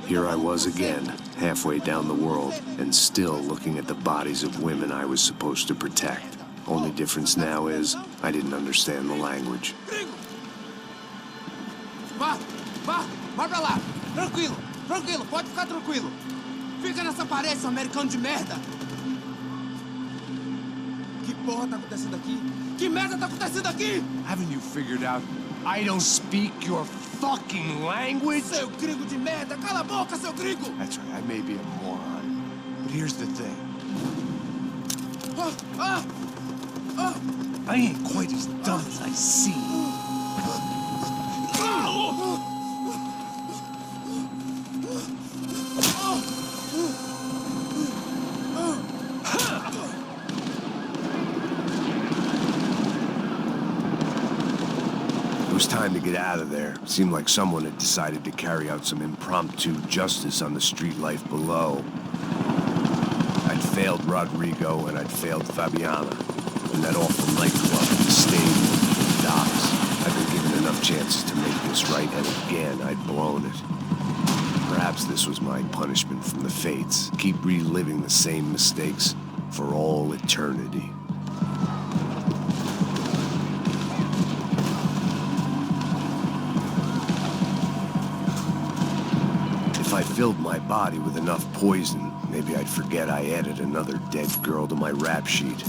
Here I was again, halfway down the world, and still looking at the bodies of women I was supposed to protect. Only difference now is, I didn't understand the language. Vai pra lá! Tranquilo, pode ficar tranquilo. Fica nessa parede, seu americano de merda! Que porra tá acontecendo aqui? Que merda tá acontecendo aqui? Haven't you figured out I don't speak your fucking language? Seu gringo de merda! Cala a boca, seu gringo! That's right, I may be a moron, but here's the thing. I ain't quite as dumb as I seem. It was time to get out of there. Seemed like someone had decided to carry out some impromptu justice on the street life below. I'd failed Rodrigo and I'd failed Fabiana. And that awful nightclub, the stadium, the docks. I'd been given enough chances to make this right, and again, I'd blown it. Perhaps this was my punishment from the fates. Keep reliving the same mistakes for all eternity. If I filled my body with enough poison, maybe I'd forget I added another dead girl to my rap sheet.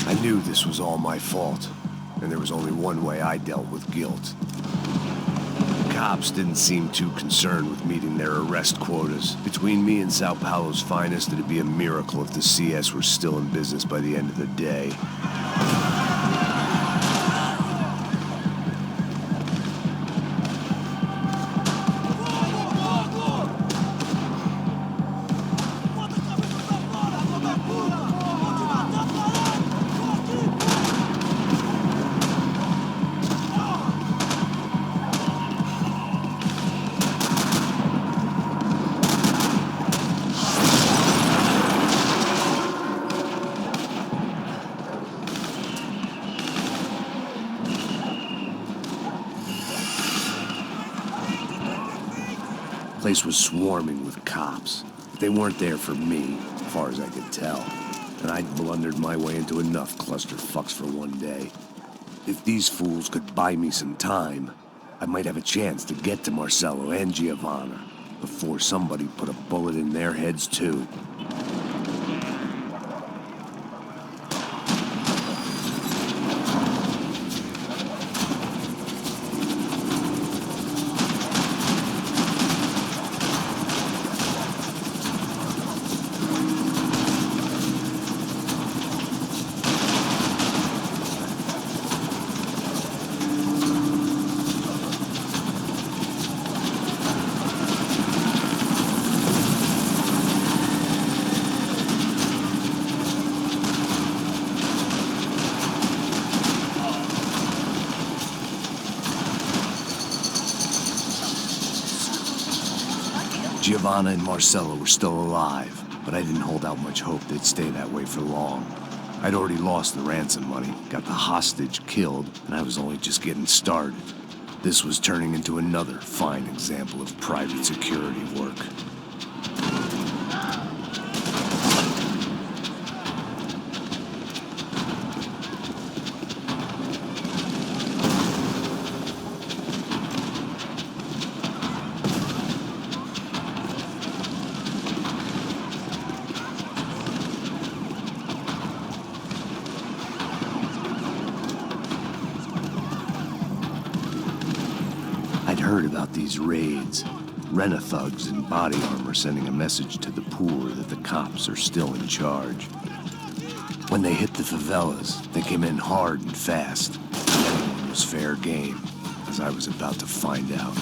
I knew this was all my fault, and there was only one way I dealt with guilt. Cops didn't seem too concerned with meeting their arrest quotas. Between me and Sao Paulo's finest, it'd be a miracle if the CS were still in business by the end of the day. The place was swarming with cops. They weren't there for me, as far as I could tell. And I'd blundered my way into enough clusterfucks for one day. If these fools could buy me some time, I might have a chance to get to Marcelo and Giovanna before somebody put a bullet in their heads too. Giovanna and Marcelo were still alive, but I didn't hold out much hope they'd stay that way for long. I'd already lost the ransom money, got the hostage killed, and I was only just getting started. This was turning into another fine example of private security work. I'd heard about these raids. Rent-a-thugs in body armor sending a message to the poor that the cops are still in charge. When they hit the favelas, they came in hard and fast. Everyone was fair game, as I was about to find out.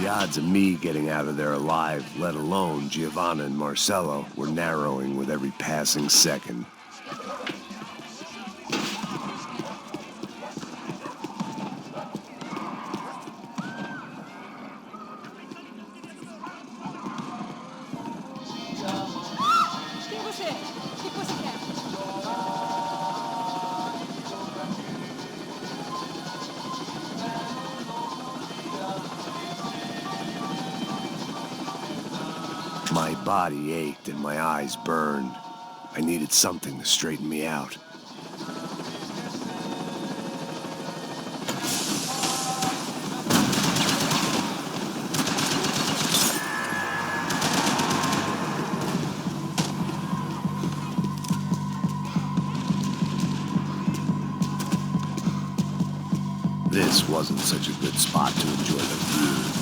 odds of me getting out of there alive, let alone Giovanna and Marcello, were narrowing with every passing second. Quem é você? O que você quer? My body ached and my eyes burned. I needed something to straighten me out. This wasn't such a good spot to enjoy the view.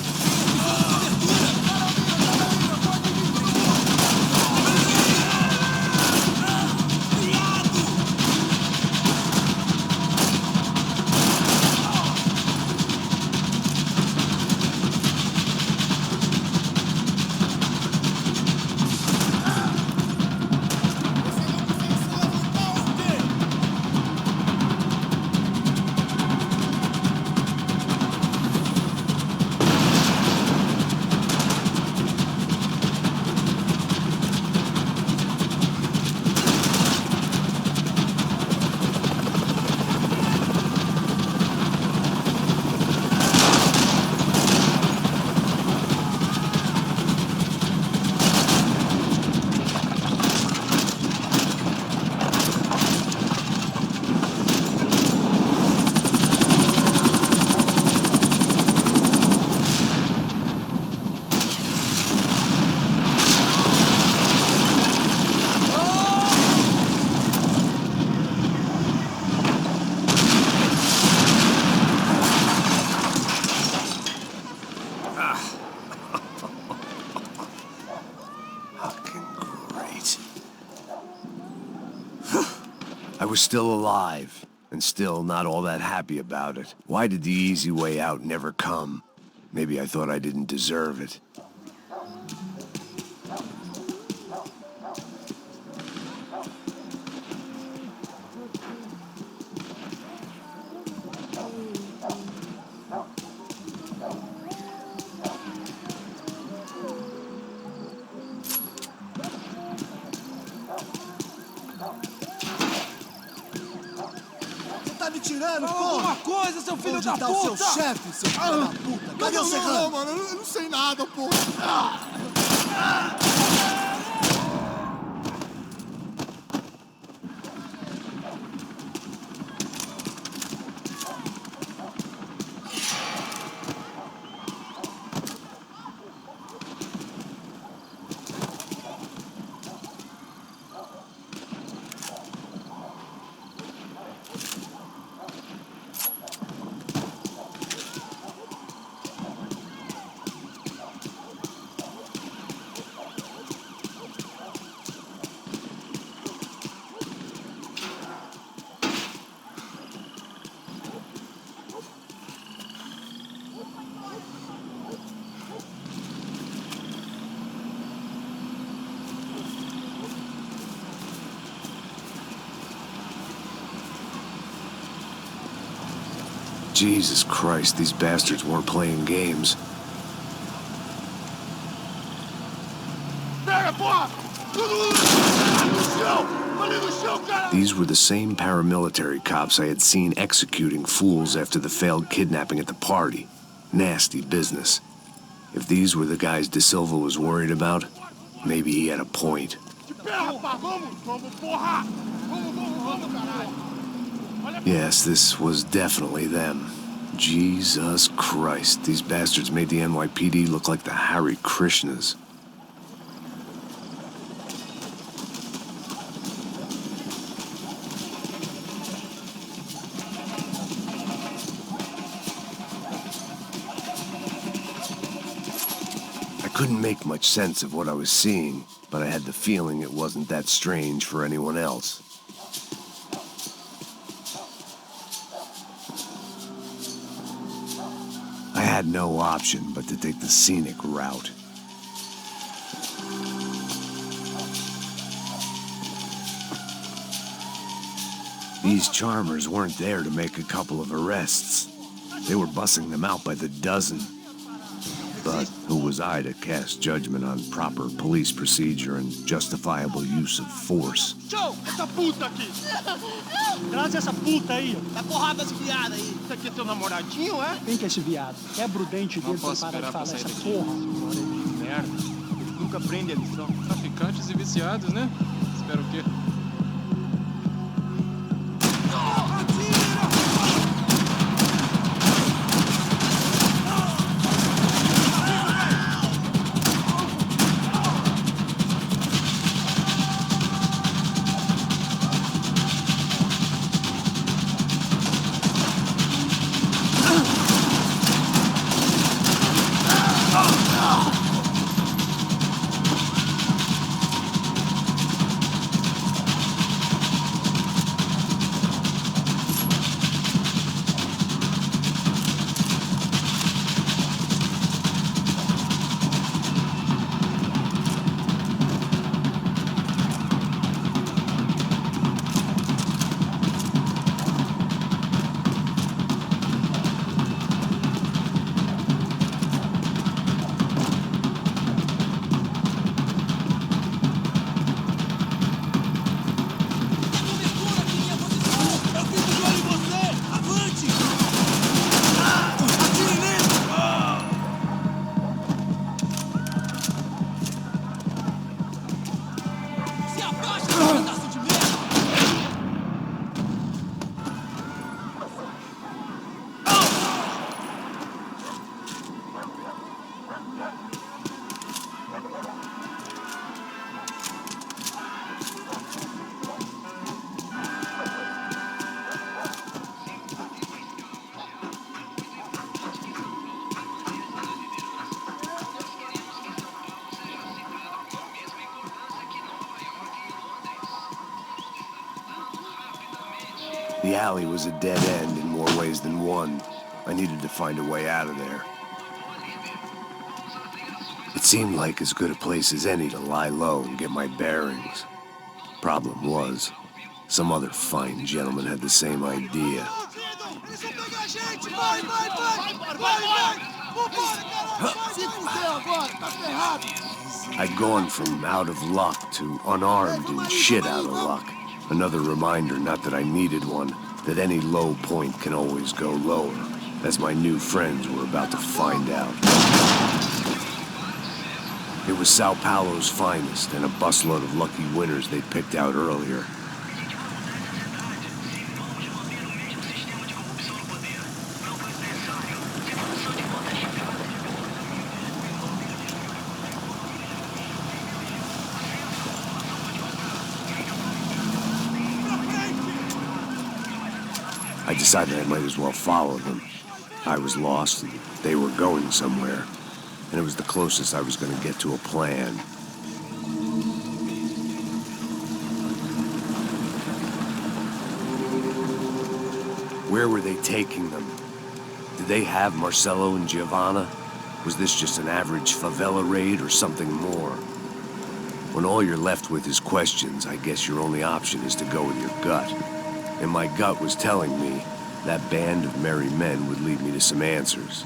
I was still alive, and still not all that happy about it. Why did the easy way out never come? Maybe I thought I didn't deserve it. Tá me tirando, Fala porra! alguma coisa, seu filho Onde da tá puta! o seu chefe, seu filho da puta? Cadê o Serrano? Não, mano, eu não sei nada, porra. Jesus Christ, these bastards weren't playing games. Pega, porra! No chão! Ali no chão, cara! These were the same paramilitary cops I had seen executing fools after the failed kidnapping at the party. Nasty business. If these were the guys De Silva was worried about, maybe he had a point. De pé, rapaz! Vamos, porra! Vamos, caralho! Yes, this was definitely them. Jesus Christ, these bastards made the NYPD look like the Hare Krishnas. I couldn't make much sense of what I was seeing, but I had the feeling it wasn't that strange for anyone else. I had no option but to take the scenic route. These charmers weren't there to make a couple of arrests. They were bussing them out by the dozen. But who was I to cast judgment on proper police procedure and justifiable use of force? Tchau! Essa puta aqui! Traz essa puta aí, ó. Dá porrada esse viado aí! Isso aqui é teu namoradinho, é? Quem que é esse viado? Quebra o dente dele pra parar de falar essa porra. Merda! Eles nunca aprendem a lição. Traficantes e viciados, né? Espero o quê? The alley was a dead end in more ways than one. I needed to find a way out of there. It seemed like as good a place as any to lie low and get my bearings. Problem was, some other fine gentleman had the same idea. Eles vão pegar a gente! Vai, vai, vai! Vai, vai! Vambora, caralho! Se fuder agora, tá ferrado! I'd gone from out of luck to unarmed and shit out of luck. Another reminder, not that I needed one, that any low point can always go lower, as my new friends were about to find out. It was Sao Paulo's finest and a busload of lucky winners they'd picked out earlier. I decided I might as well follow them. I was lost and they were going somewhere, and it was the closest I was going to get to a plan. Where were they taking them? Did they have Marcelo and Giovanna? Was this just an average favela raid or something more? When all you're left with is questions, I guess your only option is to go with your gut. And my gut was telling me that band of merry men would lead me to some answers.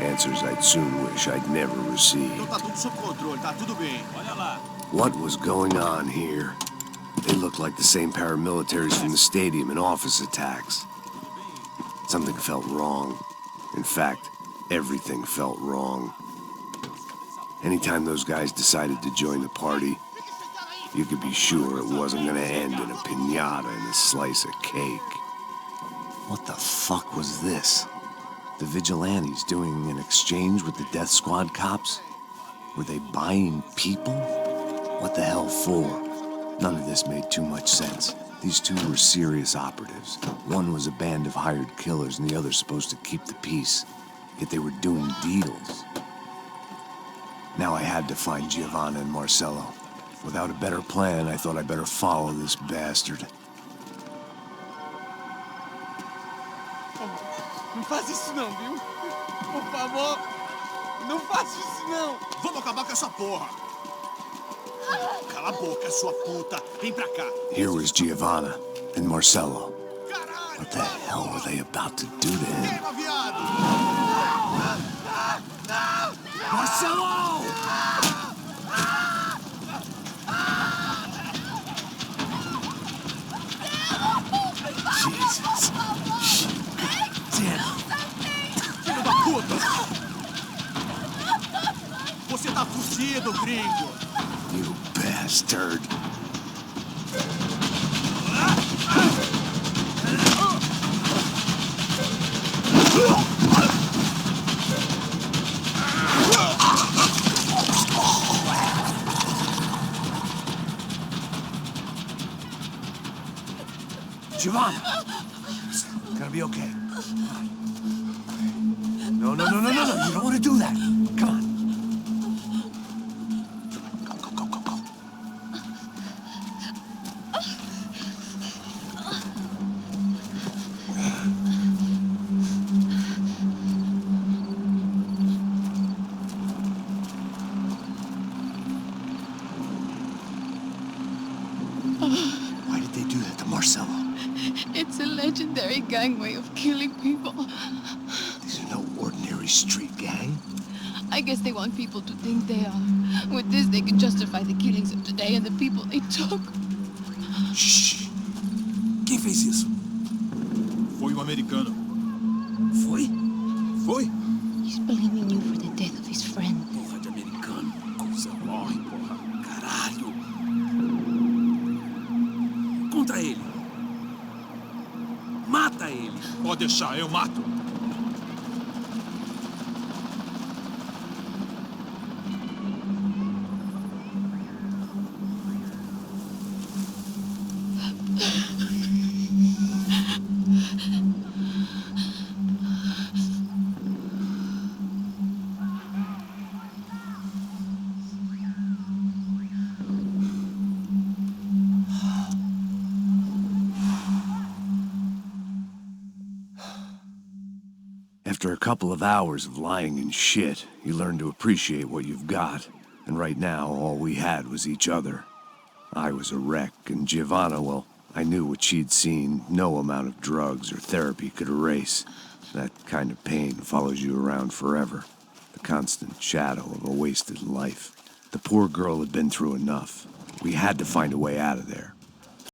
Answers I'd soon wish I'd never received. Então tá tudo sob controle, tá tudo bem. Olha lá. What was going on here? They looked like the same paramilitaries from the stadium in office attacks. Something felt wrong. In fact, everything felt wrong. Anytime those guys decided to join the party, you could be sure it wasn't gonna end in a piñata and a slice of cake. What the fuck was this? The vigilantes doing an exchange with the death squad cops? Were they buying people? What the hell for? None of this made too much sense. These two were serious operatives. One was a band of hired killers and the other supposed to keep the peace. Yet they were doing deals. Now I had to find Giovanna and Marcelo. Without a better plan, I thought I'd better follow this bastard. Não faz isso não, viu? Por favor, não faça isso não. Vamos acabar com essa porra. Cala a boca, sua puta. Vem pra cá. Here was Giovanna and Marcello. Caralho. What the hell were they about to do to him? Queima, viado. Marcello! Jesus. Damn. Filho da puta. Você tá fugido, gringo. You bastard. Giovanna! It's gonna be okay. No. You don't want to do that. Come on. Go. Why did they do that to Marcello? It's a legendary gang way of killing people. These are no ordinary street gang. I guess they want people to think they are. With this, they can justify the killings of today and the people they took. Shh. Quem fez isso? Foi um americano. Foi? He's blaming you for the death of his friend. Porra de americano. Você morre, porra. Caralho. Contra ele. Mata ele. Pode deixar, eu mato. After a couple of hours of lying in shit, you learn to appreciate what you've got. And right now, all we had was each other. I was a wreck, and Giovanna, well, I knew what she'd seen no amount of drugs or therapy could erase. That kind of pain follows you around forever. The constant shadow of a wasted life. The poor girl had been through enough. We had to find a way out of there.